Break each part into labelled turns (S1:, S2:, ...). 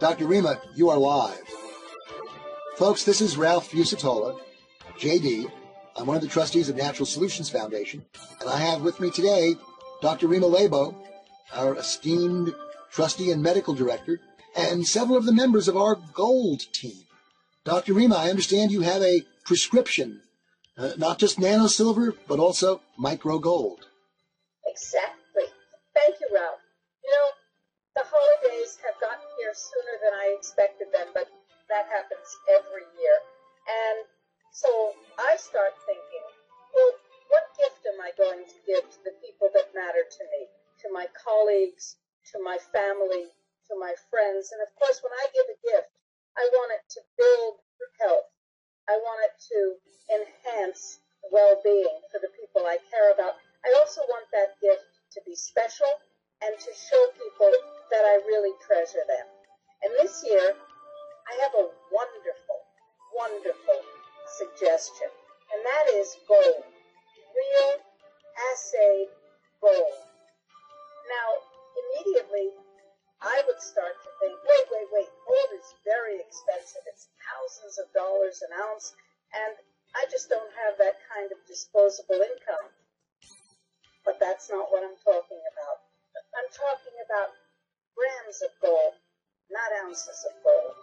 S1: Dr. Rima, you are live. Folks, this is Ralph Fusatola, JD. I'm one of the trustees of Natural Solutions Foundation, and I have with me today Dr. Rima Lebo, our esteemed trustee and medical director, and several of the members of our gold team. Dr. Rima, I understand you have a prescription, not just nano silver, but also micro gold.
S2: Exactly. Thank you, Ralph. You know, the holidays have gotten here sooner than I expected them, but that happens every year. And so I start thinking, well, what gift am I going to give to the people that matter to me, to my colleagues, to my family, to my friends? And of course, when I give a gift, I want it to build health. I want it to enhance well-being for the people I care about. I also want that gift to be special and to show people that I really treasure them. And this year, I have a wonderful, wonderful suggestion, and that is gold. Real assayed gold. Now, immediately, I would start to think, wait, gold is very expensive. It's thousands of dollars an ounce, and I just don't have that kind of disposable income. But that's not what I'm talking about. I'm talking about grams of gold, not ounces of gold.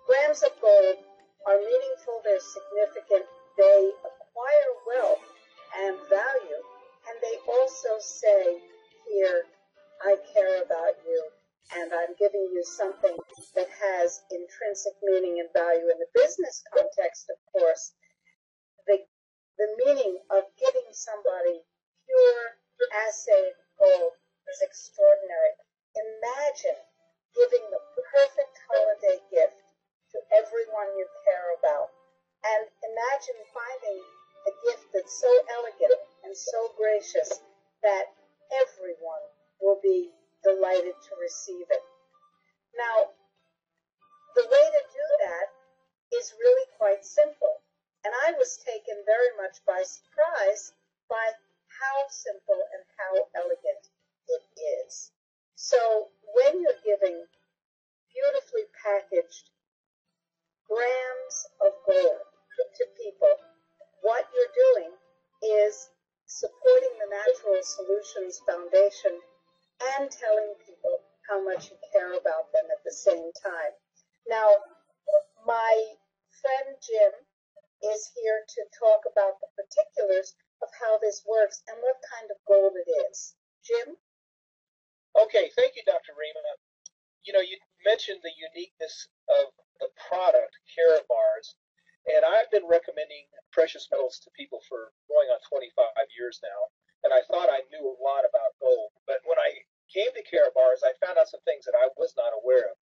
S2: Grams of gold are meaningful, they're significant, they acquire wealth and value, and they also say, here, I care about you, and I'm giving you something that has intrinsic meaning and value. In the business context, of course, the meaning of giving somebody pure assayed gold is extraordinary. Imagine giving the perfect holiday gift to everyone you care about. And imagine finding a gift that's so elegant and so gracious that everyone will be delighted to receive it. Now, the way to do that is really quite simple. And I was taken very much by surprise by how simple and how elegant it is. So when you're giving beautifully packaged grams of gold to people, what you're doing is supporting the Natural Solutions Foundation and telling people how much you care about them at the same time. Now, my friend Jim is here to talk about the particulars of how this works and what kind of gold it is. Jim?
S3: Okay, thank you, Dr. Rima. You know, you mentioned the uniqueness of the product, Bars, and I've been recommending precious metals to people for going on 25 years now, and I thought I knew a lot about gold, but when I came to Bars, I found out some things that I was not aware of.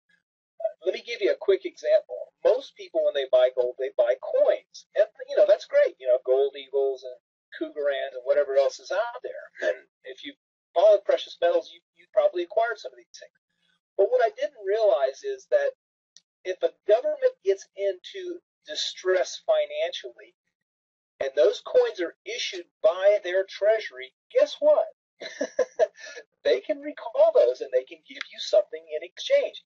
S3: Let me give you a quick example. Most people, when they buy gold, they buy coins. And, that's great. Gold eagles and cougarans and whatever else is out there. And if you follow precious metals, you probably acquired some of these things. But what I didn't realize is that if a government gets into distress financially, and those coins are issued by their treasury, guess what? They can recall those and they can give you something in exchange.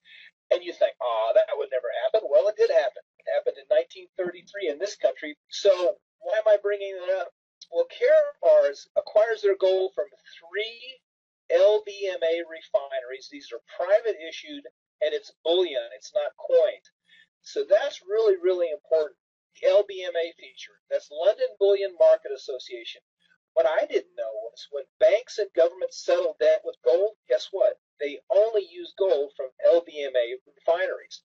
S3: And you think, that would never happen. Well, it did happen. It happened in 1933 in this country. So why am I bringing that up? Well, Bars acquires their gold from 3 LBMA refineries. These are private issued, and it's bullion. It's not coined. So that's really, really important. The LBMA feature. That's London Bullion Market Association. What I didn't know was when banks and governments settle debt with gold, guess what? They only use gold from LBMA refineries.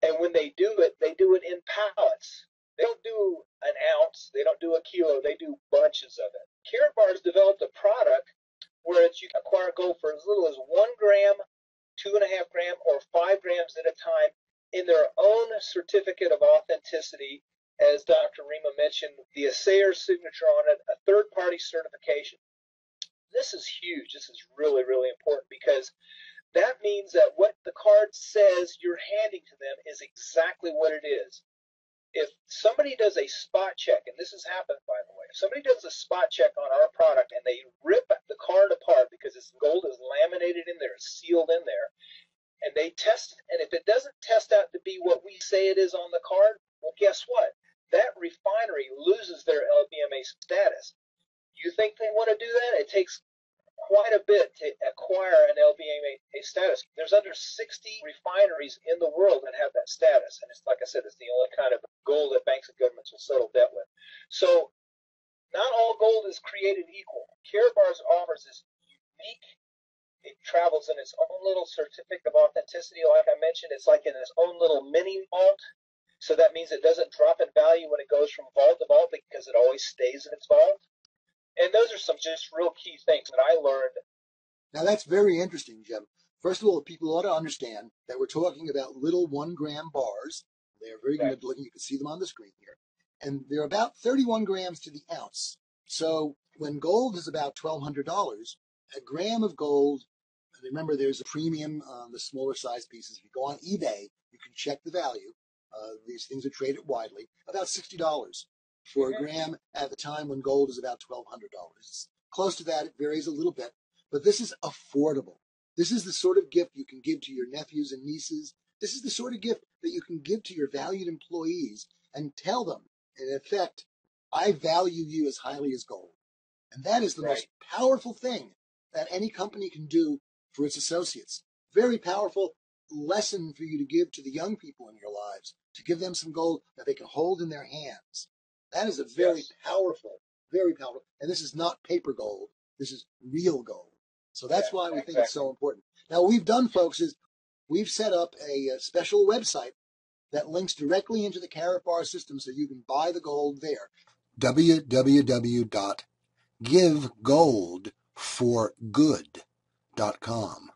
S3: And when they do it in pallets. They don't do an ounce. They don't do a kilo. They do bunches of it. Bars developed a product where you can acquire gold for as little as 1 gram, 2.5 gram, or 5 grams at a time in their own certificate of authenticity. As Dr. Rima mentioned, the assayer's signature on it, a third-party certification. This is huge. This is really, really important because that means that what the card says you're handing to them is exactly what it is. somebody does a spot check, and this has happened, by the way, if somebody does a spot check on our product and they rip the card apart because its gold is laminated in there, it's sealed in there, and they test it, and if it doesn't test out to be what we say it is on the card, well, guess what? That refinery loses their LBMA status. You think they want to do that? It takes quite a bit to acquire an LBMA status. There's under 60 refineries in the world that have that status, and it's like I said, it's the only kind of gold that banks and governments will settle debt with. So not all gold is created equal. Karatbars offers this unique. It travels in its own little certificate of authenticity, like I mentioned. It's like in its own little mini vault. So that means it doesn't drop in value when it goes from vault to vault because it always stays in its vault. And those are some just real key things that I learned.
S1: Now that's very interesting, Jim. First of all, people ought to understand that we're talking about little 1 gram bars. They are very good looking. You can see them on the screen here. And they're about 31 grams to the ounce. So when gold is about $1,200, a gram of gold, and remember there's a premium on the smaller size pieces. If you go on eBay, you can check the value. These things are traded widely, about $60 for a gram at the time when gold is about $1,200. It's close to that. It varies a little bit, but this is affordable. This is the sort of gift you can give to your nephews and nieces. This is the sort of gift that you can give to your valued employees and tell them, in effect, I value you as highly as gold. And that is the most powerful thing that any company can do for its associates. Very powerful lesson for you to give to the young people in your lives, to give them some gold that they can hold in their hands. That is a very powerful, and this is not paper gold. This is real gold. So that's why we think it's so important. Now, what we've done, folks, is we've set up a special website that links directly into the Karatbar system so you can buy the gold there. www.givegoldforgood.com.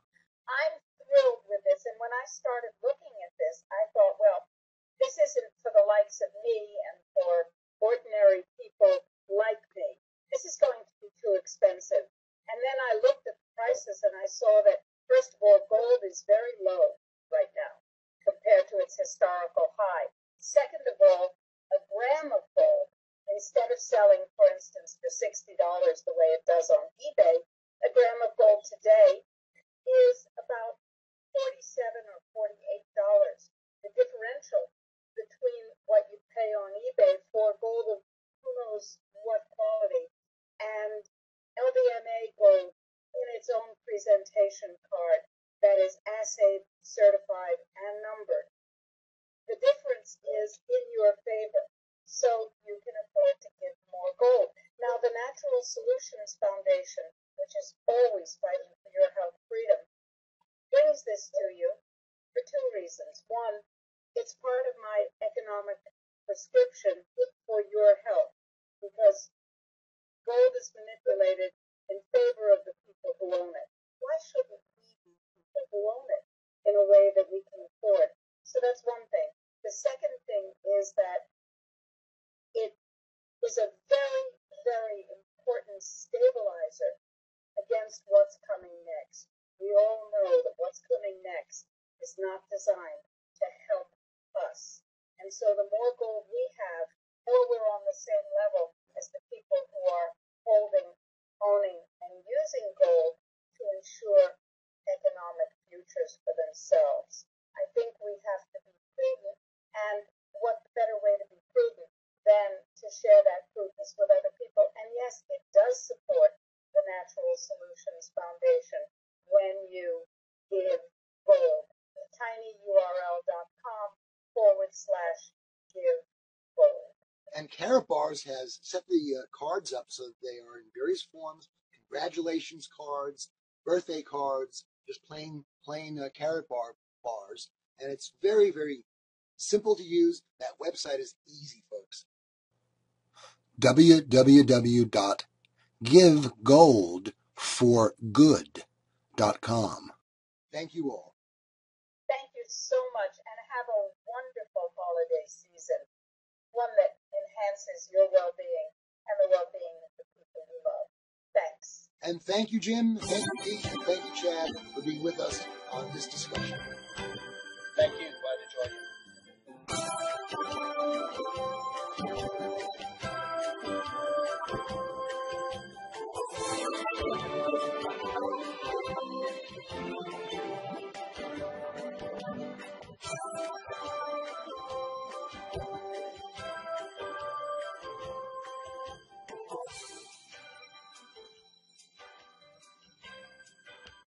S2: I'm thrilled with this, and when I started looking at this, I thought, well, this isn't for the likes of me and for ordinary people like me. This is going to be too expensive. And then I looked at the prices and I saw that, first of all, gold is very low right now compared to its historical high. Second of all, a gram of gold, instead of selling, for instance, for $60 the way it does on eBay, a gram of gold today is about $47 or $48. The differential between what you pay on eBay for gold of who knows what quality and LBMA gold in its own presentation card that is assayed, certified, and numbered. The difference is in your favor, so you can afford to give more gold. Now, the Natural Solutions Foundation, which is always fighting for your health freedom, brings this to you for two reasons. One, it's part of my economic prescription for your health, because gold is manipulated in favor of the people who own it. Why shouldn't we be people who own it in a way that we can afford? So that's one thing. The second thing is that it is a very, very important stabilizer against what's coming next. We all know that what's coming next is not designed to help us. And so the more gold we have, more we're on the same level as the people who are holding, owning, and using gold to ensure economic futures for themselves. I think we have to be prudent, and what better way to be prudent than to share that prudence with other people? And yes, it does support the Natural Solutions Foundation when you give gold. tinyurl.com/give gold.
S1: And Karatbars has set the cards up so that they are in various forms: congratulations cards, birthday cards, just plain Karatbar bars. And it's very, very simple to use. That website is easy, folks. www.givegoldforgood.com. Thank you all.
S2: Thank you so much, and have a wonderful holiday season, one that enhances your well-being and the well-being of the people you love. Thanks.
S1: And thank you, Jim. Thank you, Pete. And thank you, Chad, for being with us on this discussion.
S3: Thank you. Glad to join you.